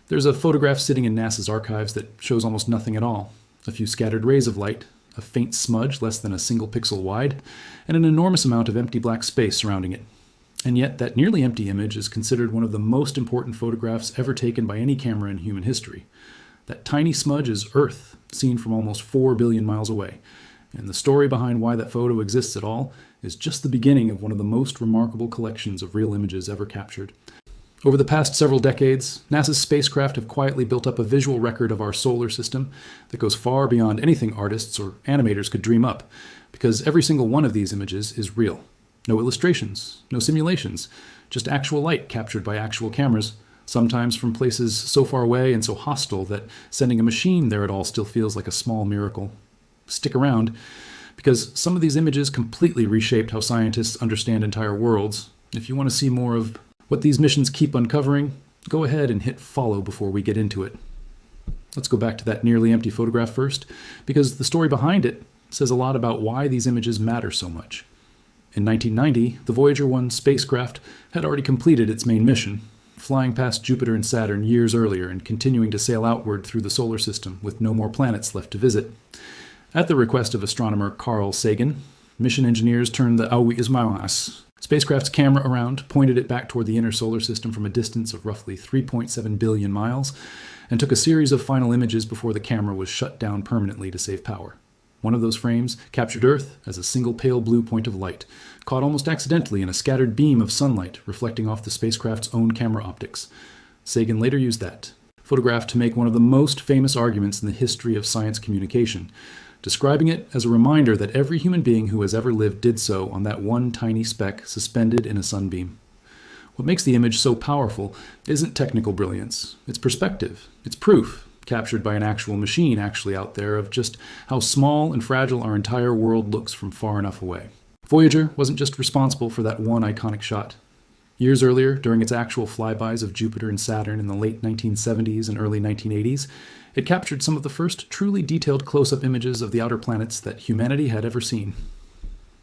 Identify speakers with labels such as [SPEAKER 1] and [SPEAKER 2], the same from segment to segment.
[SPEAKER 1] There's a photograph sitting in NASA's archives that shows almost nothing at all. A few scattered rays of light, a faint smudge less than a single pixel wide, and an enormous amount of empty black space surrounding it. And yet, that nearly empty image is considered one of the most important photographs ever taken by any camera in human history. That tiny smudge is Earth, seen from almost 4 billion miles away. And the story behind why that photo exists at all is just the beginning of one of the most remarkable collections of real images ever captured. Over the past several decades, NASA's spacecraft have quietly built up a visual record of our solar system that goes far beyond anything artists or animators could dream up, because every single one of these images is real. No illustrations, no simulations, just actual light captured by actual cameras, sometimes from places so far away and so hostile that sending a machine there at all still feels like a small miracle. Stick around, because some of these images completely reshaped how scientists understand entire worlds. If you want to see more of what these missions keep uncovering, go ahead and hit follow before we get into it. Let's go back to that nearly empty photograph first, because the story behind it says a lot about why these images matter so much. In 1990, the Voyager 1 spacecraft had already completed its main mission, flying past Jupiter and Saturn years earlier and continuing to sail outward through the solar system with no more planets left to visit. At the request of astronomer Carl Sagan, mission engineers turned the Earthrise spacecraft's camera around, pointed it back toward the inner solar system from a distance of roughly 3.7 billion miles, and took a series of final images before the camera was shut down permanently to save power. One of those frames captured Earth as a single pale blue point of light, caught almost accidentally in a scattered beam of sunlight reflecting off the spacecraft's own camera optics. Sagan later used that photograph to make one of the most famous arguments in the history of science communication, describing it as a reminder that every human being who has ever lived did so on that one tiny speck suspended in a sunbeam. What makes the image so powerful isn't technical brilliance, it's perspective, it's proof, captured by an actual machine actually out there, of just how small and fragile our entire world looks from far enough away. Voyager wasn't just responsible for that one iconic shot. Years earlier, during its actual flybys of Jupiter and Saturn in the late 1970s and early 1980s, it captured some of the first truly detailed close-up images of the outer planets that humanity had ever seen.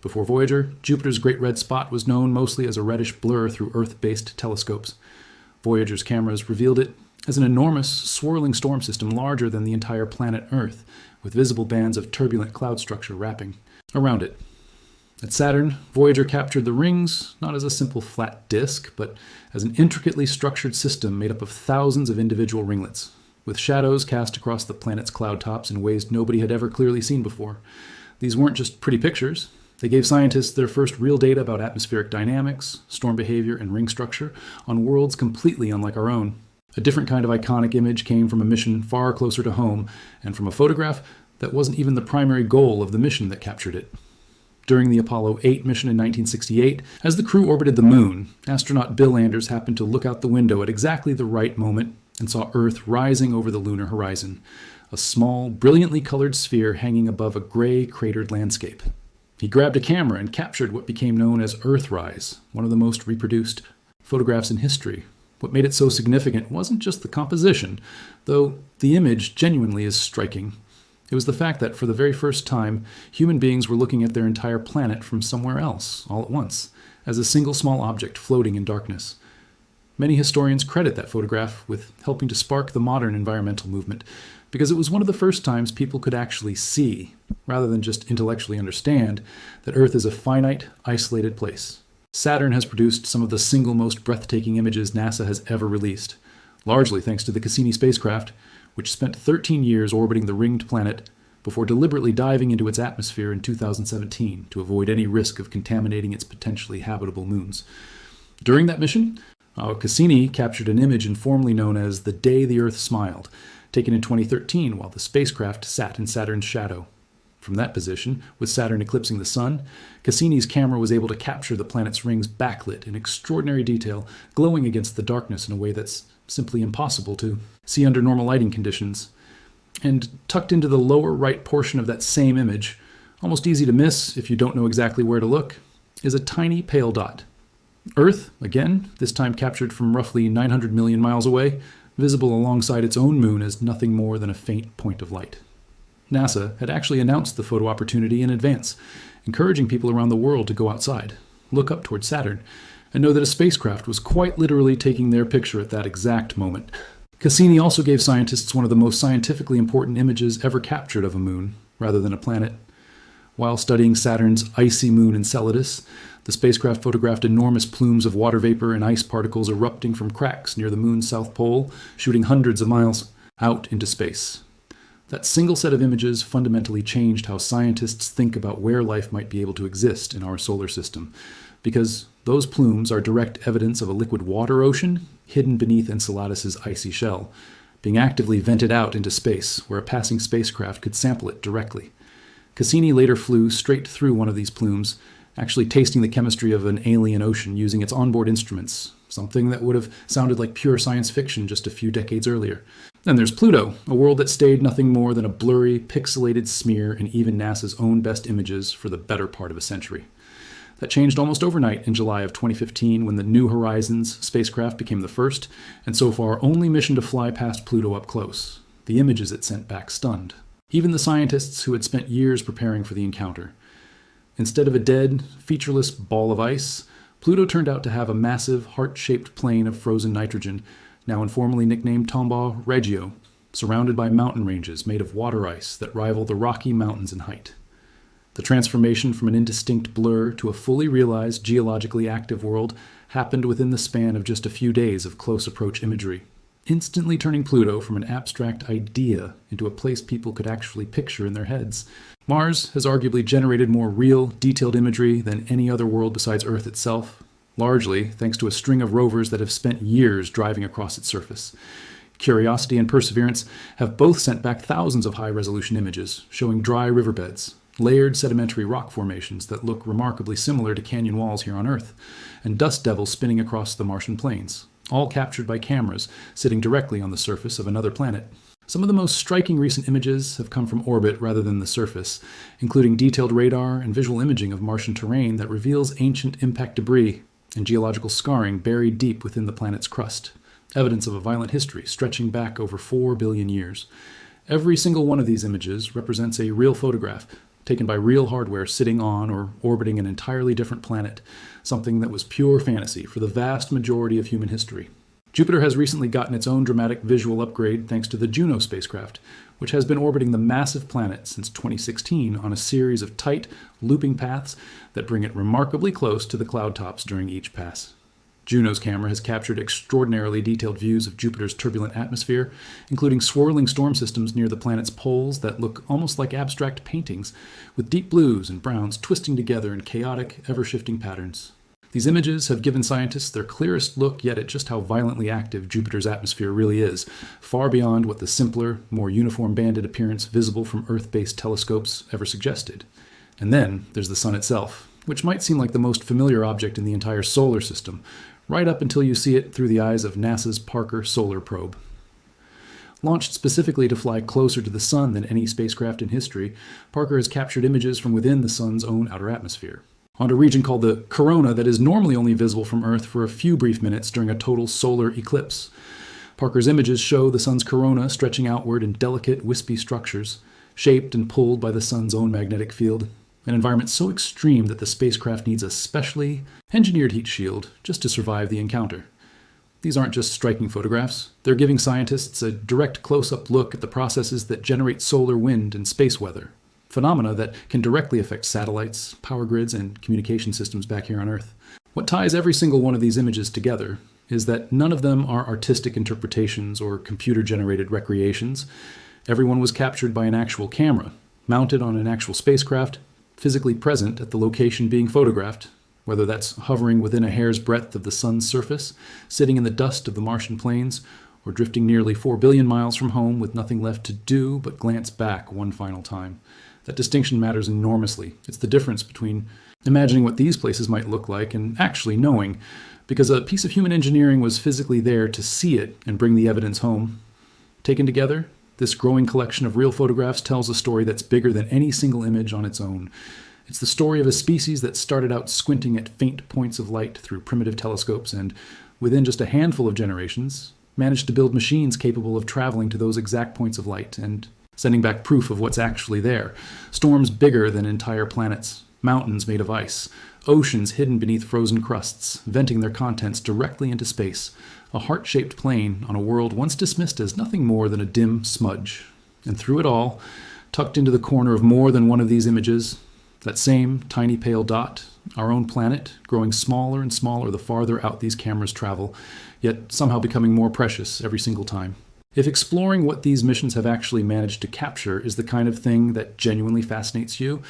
[SPEAKER 1] Before Voyager, Jupiter's Great Red Spot was known mostly as a reddish blur through Earth-based telescopes. Voyager's cameras revealed it as an enormous, swirling storm system larger than the entire planet Earth, with visible bands of turbulent cloud structure wrapping around it. At Saturn, Voyager captured the rings not as a simple flat disk, but as an intricately structured system made up of thousands of individual ringlets, with shadows cast across the planet's cloud tops in ways nobody had ever clearly seen before. These weren't just pretty pictures. They gave scientists their first real data about atmospheric dynamics, storm behavior, and ring structure on worlds completely unlike our own. A different kind of iconic image came from a mission far closer to home, and from a photograph that wasn't even the primary goal of the mission that captured it. During the Apollo 8 mission in 1968, as the crew orbited the moon, astronaut Bill Anders happened to look out the window at exactly the right moment and saw Earth rising over the lunar horizon, a small, brilliantly colored sphere hanging above a gray, cratered landscape. He grabbed a camera and captured what became known as Earthrise, one of the most reproduced photographs in history. What made it so significant wasn't just the composition, though the image genuinely is striking. It was the fact that, for the very first time, human beings were looking at their entire planet from somewhere else, all at once, as a single small object floating in darkness. Many historians credit that photograph with helping to spark the modern environmental movement, because it was one of the first times people could actually see, rather than just intellectually understand, that Earth is a finite, isolated place. Saturn has produced some of the single most breathtaking images NASA has ever released, largely thanks to the Cassini spacecraft, which spent 13 years orbiting the ringed planet before deliberately diving into its atmosphere in 2017 to avoid any risk of contaminating its potentially habitable moons. During that mission, Cassini captured an image informally known as "The Day the Earth Smiled," taken in 2013 while the spacecraft sat in Saturn's shadow. From that position, with Saturn eclipsing the Sun, Cassini's camera was able to capture the planet's rings backlit in extraordinary detail, glowing against the darkness in a way that's simply impossible to see under normal lighting conditions. And tucked into the lower right portion of that same image, almost easy to miss if you don't know exactly where to look, is a tiny pale dot. Earth, again, this time captured from roughly 900 million miles away, visible alongside its own moon as nothing more than a faint point of light. NASA had actually announced the photo opportunity in advance, encouraging people around the world to go outside, look up toward Saturn, and know that a spacecraft was quite literally taking their picture at that exact moment. Cassini also gave scientists one of the most scientifically important images ever captured of a moon, rather than a planet. While studying Saturn's icy moon Enceladus, the spacecraft photographed enormous plumes of water vapor and ice particles erupting from cracks near the moon's south pole, shooting hundreds of miles out into space. That single set of images fundamentally changed how scientists think about where life might be able to exist in our solar system, because those plumes are direct evidence of a liquid water ocean hidden beneath Enceladus's icy shell, being actively vented out into space where a passing spacecraft could sample it directly. Cassini later flew straight through one of these plumes, actually tasting the chemistry of an alien ocean using its onboard instruments, something that would have sounded like pure science fiction just a few decades earlier. Then there's Pluto, a world that stayed nothing more than a blurry, pixelated smear in even NASA's own best images for the better part of a century. That changed almost overnight in July of 2015 when the New Horizons spacecraft became the first, and so far only mission to fly past Pluto up close. The images it sent back stunned even the scientists who had spent years preparing for the encounter. Instead of a dead, featureless ball of ice, Pluto turned out to have a massive, heart-shaped plain of frozen nitrogen, now informally nicknamed Tombaugh Regio, surrounded by mountain ranges made of water ice that rival the Rocky Mountains in height. The transformation from an indistinct blur to a fully realized, geologically active world happened within the span of just a few days of close-approach imagery, instantly turning Pluto from an abstract idea into a place people could actually picture in their heads. Mars has arguably generated more real, detailed imagery than any other world besides Earth itself, largely thanks to a string of rovers that have spent years driving across its surface. Curiosity and Perseverance have both sent back thousands of high-resolution images, showing dry riverbeds, layered sedimentary rock formations that look remarkably similar to canyon walls here on Earth, and dust devils spinning across the Martian plains, all captured by cameras sitting directly on the surface of another planet. Some of the most striking recent images have come from orbit rather than the surface, including detailed radar and visual imaging of Martian terrain that reveals ancient impact debris and geological scarring buried deep within the planet's crust, evidence of a violent history stretching back over 4 billion years. Every single one of these images represents a real photograph, taken by real hardware sitting on or orbiting an entirely different planet, something that was pure fantasy for the vast majority of human history. Jupiter has recently gotten its own dramatic visual upgrade thanks to the Juno spacecraft, which has been orbiting the massive planet since 2016 on a series of tight, looping paths that bring it remarkably close to the cloud tops during each pass. Juno's camera has captured extraordinarily detailed views of Jupiter's turbulent atmosphere, including swirling storm systems near the planet's poles that look almost like abstract paintings, with deep blues and browns twisting together in chaotic, ever-shifting patterns. These images have given scientists their clearest look yet at just how violently active Jupiter's atmosphere really is, far beyond what the simpler, more uniform banded appearance visible from Earth-based telescopes ever suggested. And then there's the Sun itself, which might seem like the most familiar object in the entire solar system, right up until you see it through the eyes of NASA's Parker Solar Probe. Launched specifically to fly closer to the Sun than any spacecraft in history, Parker has captured images from within the Sun's own outer atmosphere, on a region called the corona that is normally only visible from Earth for a few brief minutes during a total solar eclipse. Parker's images show the Sun's corona stretching outward in delicate, wispy structures, shaped and pulled by the Sun's own magnetic field, an environment so extreme that the spacecraft needs a specially engineered heat shield just to survive the encounter. These aren't just striking photographs. They're giving scientists a direct close-up look at the processes that generate solar wind and space weather, phenomena that can directly affect satellites, power grids, and communication systems back here on Earth. What ties every single one of these images together is that none of them are artistic interpretations or computer-generated recreations. Everyone was captured by an actual camera, mounted on an actual spacecraft, physically present at the location being photographed, whether that's hovering within a hair's breadth of the Sun's surface, sitting in the dust of the Martian plains, or drifting nearly 4 billion miles from home with nothing left to do but glance back one final time. That distinction matters enormously. It's the difference between imagining what these places might look like and actually knowing, because a piece of human engineering was physically there to see it and bring the evidence home. Taken together, this growing collection of real photographs tells a story that's bigger than any single image on its own. It's the story of a species that started out squinting at faint points of light through primitive telescopes and, within just a handful of generations, managed to build machines capable of traveling to those exact points of light and sending back proof of what's actually there. Storms bigger than entire planets, mountains made of ice, oceans hidden beneath frozen crusts, venting their contents directly into space, A heart-shaped plane on a world once dismissed as nothing more than a dim smudge. And through it all, tucked into the corner of more than one of these images, that same tiny pale dot, our own planet, growing smaller and smaller the farther out these cameras travel, yet somehow becoming more precious every single time. If exploring what these missions have actually managed to capture is the kind of thing that genuinely fascinates you,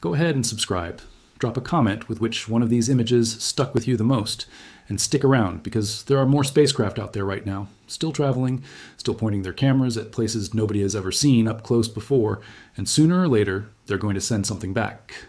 [SPEAKER 1] go ahead and subscribe. Drop a comment with which one of these images stuck with you the most, and stick around because there are more spacecraft out there right now, still traveling, still pointing their cameras at places nobody has ever seen up close before, and sooner or later they're going to send something back.